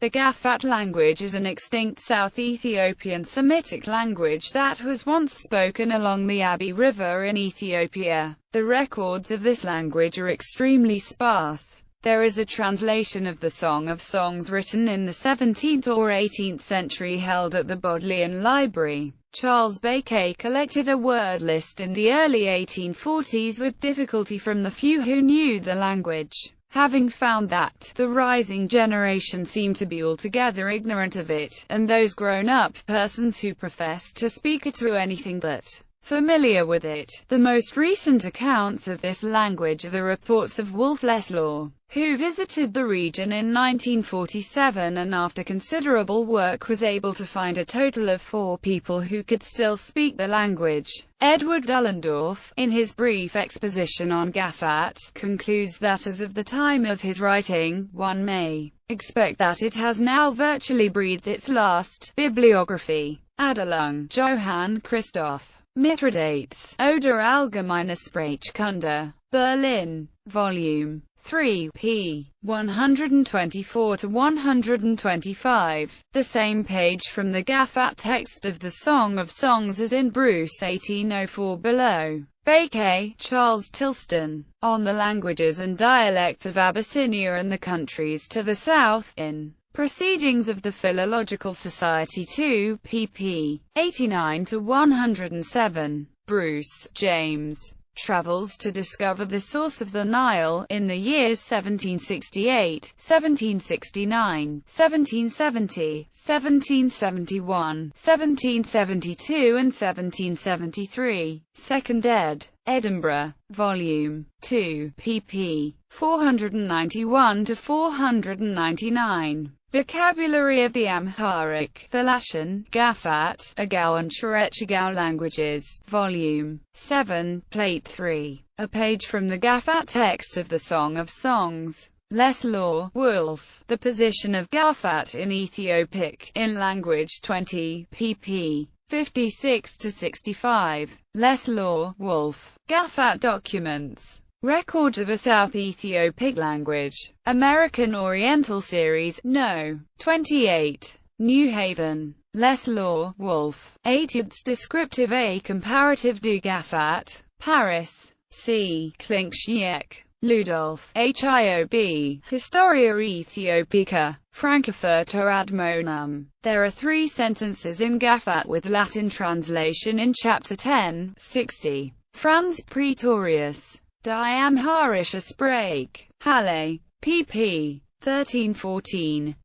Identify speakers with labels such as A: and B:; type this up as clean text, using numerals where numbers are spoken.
A: The Gafat language is an extinct South Ethiopian Semitic language that was once spoken along the Abyei River in Ethiopia. The records of this language are extremely sparse. There is a translation of the Song of Songs written in the 17th or 18th century held at the Bodleian Library. Charles Baquet collected a word list in the early 1840s with difficulty from the few who knew the language, having found that the rising generation seemed to be altogether ignorant of it, and those grown-up persons who professed to speak it were anything but familiar with it. The most recent accounts of this language are the reports of Wolf Leslaw, who visited the region in 1947 and after considerable work was able to find a total of 4 people who could still speak the language. Edward Ullendorf, in his brief exposition on Gafat, concludes that as of the time of his writing, one may expect that it has now virtually breathed its last. Bibliography. Adelung, Johann Christoph. Mithridates, Oder Allgemeine Sprachkunde. Berlin. Volume 3, p. 124-125. The same page from the Gafat text of the Song of Songs as in Bruce 1804 below. Baquet, Charles Tilston. On the Languages and Dialects of Abyssinia and the Countries to the South, in Proceedings of the Philological Society 2, pp. 89-107. Bruce, James. Travels to Discover the Source of the Nile, in the years 1768, 1769, 1770, 1771, 1772 and 1773. 2nd ed. Edinburgh. Volume 2, pp. 491-499. Vocabulary of the Amharic, the Lashan, Gafat, Agaw and Sherechagaw languages. Volume 7, Plate 3. A page from the Gafat text of the Song of Songs. Leslaw, Wolf. The Position of Gafat in Ethiopic, in Language 20, pp. 56-65. Leslaw, Wolf. Gafat Documents. Records of a South Ethiopic Language. American Oriental Series, No. 28. New Haven. Leslaw, Wolf. Études descriptive et comparative du Gafat. Paris. C. Klinkschieck. Ludolf. HIOB. Historia Ethiopica. Frankfurter Admonum. There are 3 sentences in Gafat with Latin translation in Chapter 10, 60. Franz Praetorius. Die Amharische Sprache. Halle. pp. 13-14.